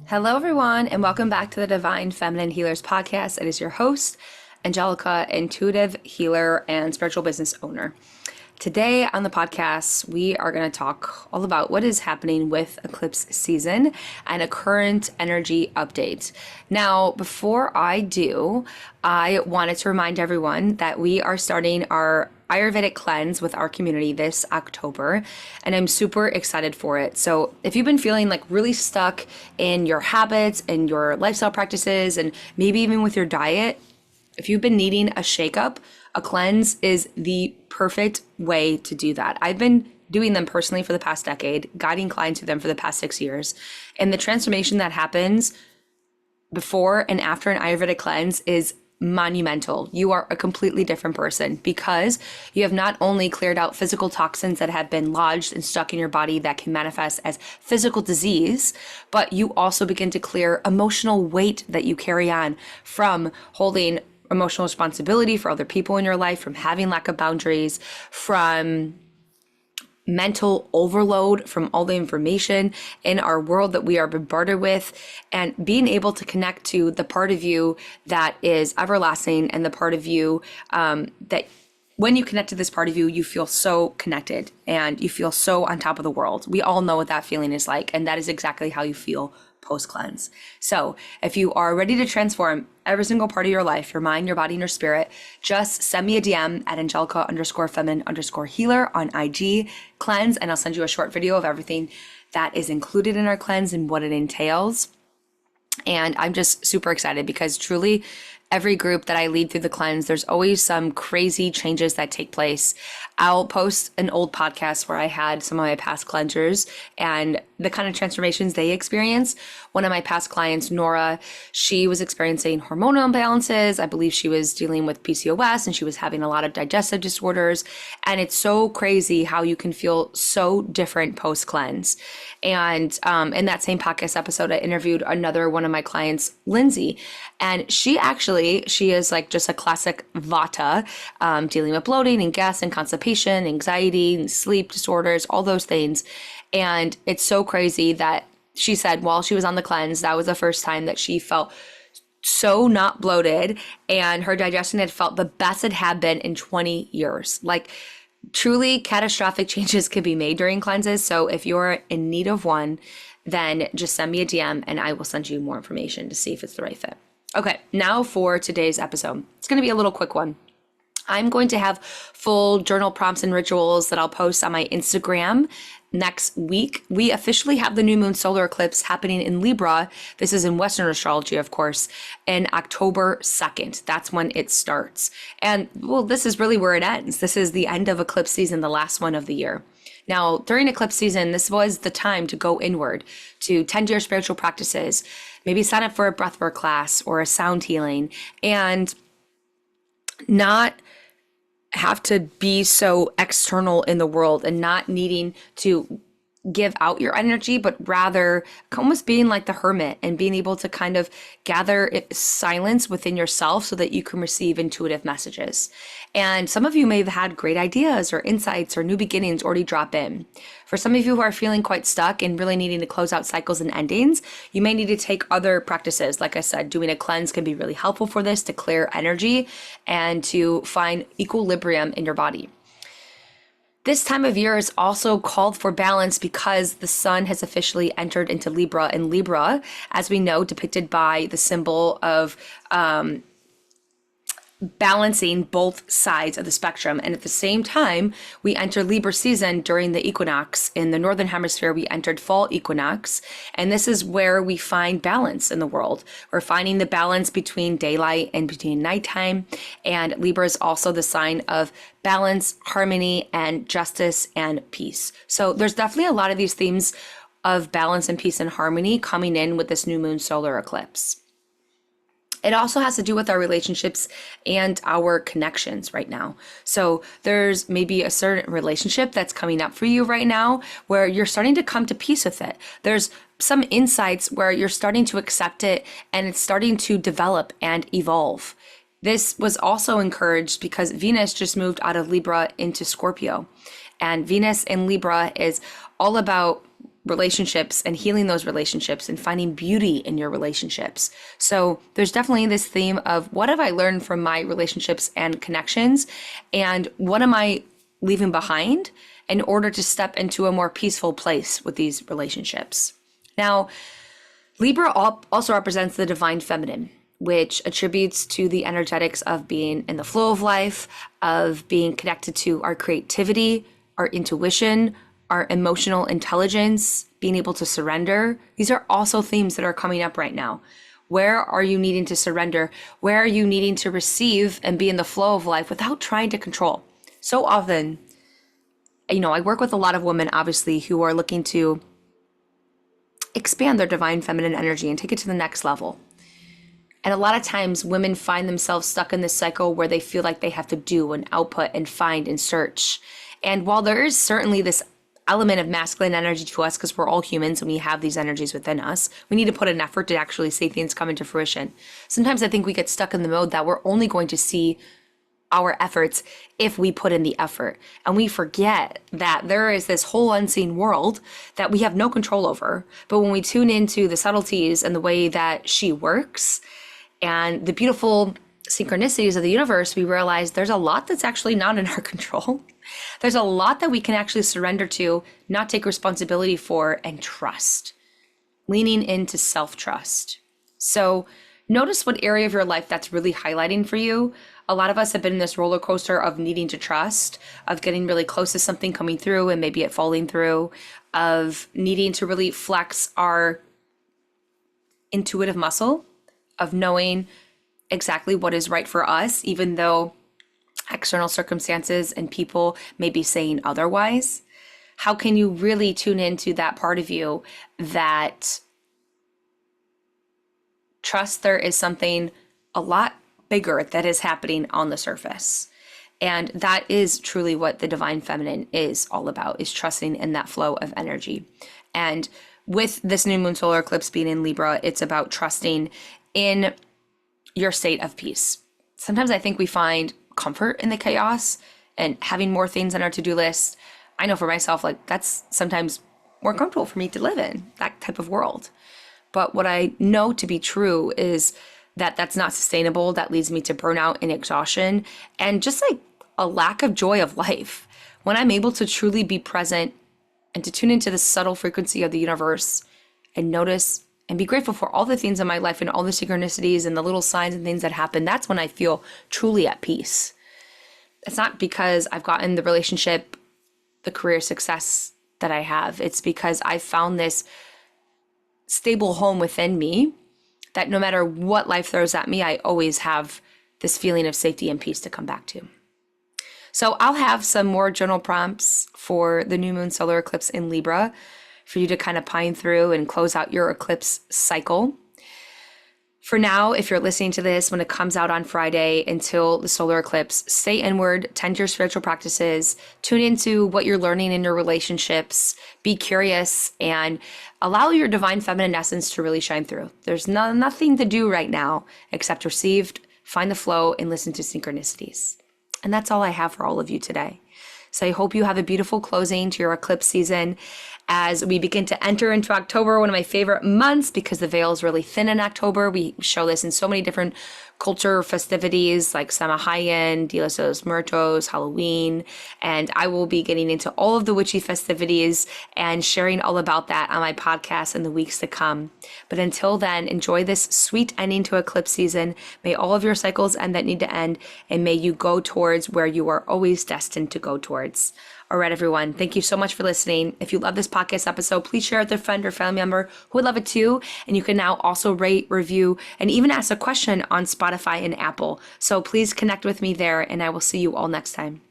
Hello, everyone, and welcome back to the Divine Feminine Healers podcast. It is your host, Angelica, intuitive healer and spiritual business owner. Today on the podcast, we are going to talk all about what is happening with eclipse season and a current energy update. Now, before I do, I wanted to remind everyone that we are starting our Ayurvedic Cleanse with our community this October, and I'm super excited for it. So if you've been feeling like really stuck in your habits and your lifestyle practices and maybe even with your diet, if you've been needing a shakeup, a cleanse is the perfect way to do that. I've been doing them personally for the past decade, guiding clients through them for the past 6 years. And the transformation that happens before and after an Ayurvedic cleanse is monumental. You are a completely different person because you have not only cleared out physical toxins that have been lodged and stuck in your body that can manifest as physical disease, but you also begin to clear emotional weight that you carry on from holding emotional responsibility for other people in your life, from having lack of boundaries, from mental overload from all the information in our world that we are bombarded with, and being able to connect to the part of you that is everlasting and the part of you that when you connect to this part of you, you feel so connected and you feel so on top of the world. We all know what that feeling is like, and that is exactly how you feel post-cleanse. So if you are ready to transform every single part of your life, your mind, your body, and your spirit, just send me a DM at Angelica_feminine_healer on IG cleanse, and I'll send you a short video of everything that is included in our cleanse and what it entails. And I'm just super excited because truly every group that I lead through the cleanse, there's always some crazy changes that take place. I'll post an old podcast where I had some of my past cleansers and the kind of transformations they experience. One of my past clients, Nora, she was experiencing hormonal imbalances. I believe she was dealing with PCOS and she was having a lot of digestive disorders. And it's so crazy how you can feel so different post-cleanse. And in that same podcast episode, I interviewed another one of my clients, Lindsay, and she is like just a classic Vata, dealing with bloating and gas and constipation, anxiety and sleep disorders, all those things. And it's so crazy that she said while she was on the cleanse, that was the first time that she felt so not bloated and her digestion had felt the best it had been in 20 years. Like truly catastrophic changes can be made during cleanses. So if you're in need of one, then just send me a DM and I will send you more information to see if it's the right fit. Okay, now for today's episode. It's going to be a little quick one. I'm going to have full journal prompts and rituals that I'll post on my Instagram next week. We officially have the new moon solar eclipse happening in Libra. This is in Western astrology, of course, in October 2nd. That's when it starts. And well, this is really where it ends. This is the end of eclipse season, the last one of the year. Now, during eclipse season, this was the time to go inward, to tend to your spiritual practices, maybe sign up for a breathwork class or a sound healing, and not have to be so external in the world and not needing to give out your energy, but rather almost being like the hermit and being able to kind of gather silence within yourself so that you can receive intuitive messages. And some of you may have had great ideas or insights or new beginnings already drop in. For some of you who are feeling quite stuck and really needing to close out cycles and endings, you may need to take other practices. Like I said, doing a cleanse can be really helpful for this to clear energy and to find equilibrium in your body. This time of year is also called for balance because the sun has officially entered into Libra, and Libra, as we know, depicted by the symbol of balancing both sides of the spectrum. And at the same time, we enter Libra season during the equinox. In the Northern Hemisphere, we entered fall equinox. And this is where we find balance in the world. We're finding the balance between daylight and between nighttime. And Libra is also the sign of balance, harmony, and justice and peace. So there's definitely a lot of these themes of balance and peace and harmony coming in with this new moon solar eclipse. It also has to do with our relationships and our connections right now. So there's maybe a certain relationship that's coming up for you right now where you're starting to come to peace with it. There's some insights where you're starting to accept it and it's starting to develop and evolve. This was also encouraged because Venus just moved out of Libra into Scorpio. And Venus in Libra is all about relationships and healing those relationships and finding beauty in your relationships. So there's definitely this theme of what have I learned from my relationships and connections, and what am I leaving behind in order to step into a more peaceful place with these relationships. Now, Libra also represents the divine feminine, which attributes to the energetics of being in the flow of life, of being connected to our creativity, our intuition, our emotional intelligence, being able to surrender. These are also themes that are coming up right now. Where are you needing to surrender? Where are you needing to receive and be in the flow of life without trying to control? So often, I work with a lot of women, obviously, who are looking to expand their divine feminine energy and take it to the next level. And a lot of times women find themselves stuck in this cycle where they feel like they have to do and output and find and search. And while there is certainly this element of masculine energy to us, because we're all humans and we have these energies within us, we need to put an effort to actually see things come into fruition. Sometimes I think we get stuck in the mode that we're only going to see our efforts if we put in the effort. And we forget that there is this whole unseen world that we have no control over. But when we tune into the subtleties and the way that she works and the beautiful synchronicities of the universe, we realize there's a lot that's actually not in our control. There's a lot that we can actually surrender to, not take responsibility for, and trust. Leaning into self-trust. So notice what area of your life that's really highlighting for you. A lot of us have been in this roller coaster of needing to trust, of getting really close to something coming through and maybe it falling through, of needing to really flex our intuitive muscle, of knowing exactly what is right for us, even though external circumstances and people may be saying otherwise. How can you really tune into that part of you that trust there is something a lot bigger that is happening on the surface? And that is truly what the divine feminine is all about, is trusting in that flow of energy. And with this new moon solar eclipse being in Libra, it's about trusting in your state of peace. Sometimes I think we find comfort in the chaos and having more things on our to-do list. I know for myself, like that's sometimes more comfortable for me to live in, that type of world. But what I know to be true is that that's not sustainable. That leads me to burnout and exhaustion and just like a lack of joy of life. When I'm able to truly be present and to tune into the subtle frequency of the universe and notice and be grateful for all the things in my life and all the synchronicities and the little signs and things that happen, that's when I feel truly at peace. It's not because I've gotten the relationship, the career success that I have. It's because I found this stable home within me that no matter what life throws at me, I always have this feeling of safety and peace to come back to. So I'll have some more journal prompts for the new moon solar eclipse in Libra for you to kind of pine through and close out your eclipse cycle. For now, if you're listening to this when it comes out on Friday until the solar eclipse, stay inward, tend your spiritual practices, tune into what you're learning in your relationships, be curious, and allow your divine feminine essence to really shine through. There's nothing to do right now except receive, find the flow, and listen to synchronicities. And that's all I have for all of you today. So I hope you have a beautiful closing to your eclipse season as we begin to enter into October, one of my favorite months because the veil is really thin in October. We show this in so many different culture festivities like Samhain, Dia de los Muertos, Halloween, and I will be getting into all of the witchy festivities and sharing all about that on my podcast in the weeks to come. But until then, enjoy this sweet ending to eclipse season. May all of your cycles end that need to end, and may you go towards where you are always destined to go towards. All right, everyone. Thank you so much for listening. If you love this podcast episode, please share it with a friend or family member who would love it too. And you can now also rate, review, and even ask a question on Spotify and Apple. So please connect with me there, and I will see you all next time.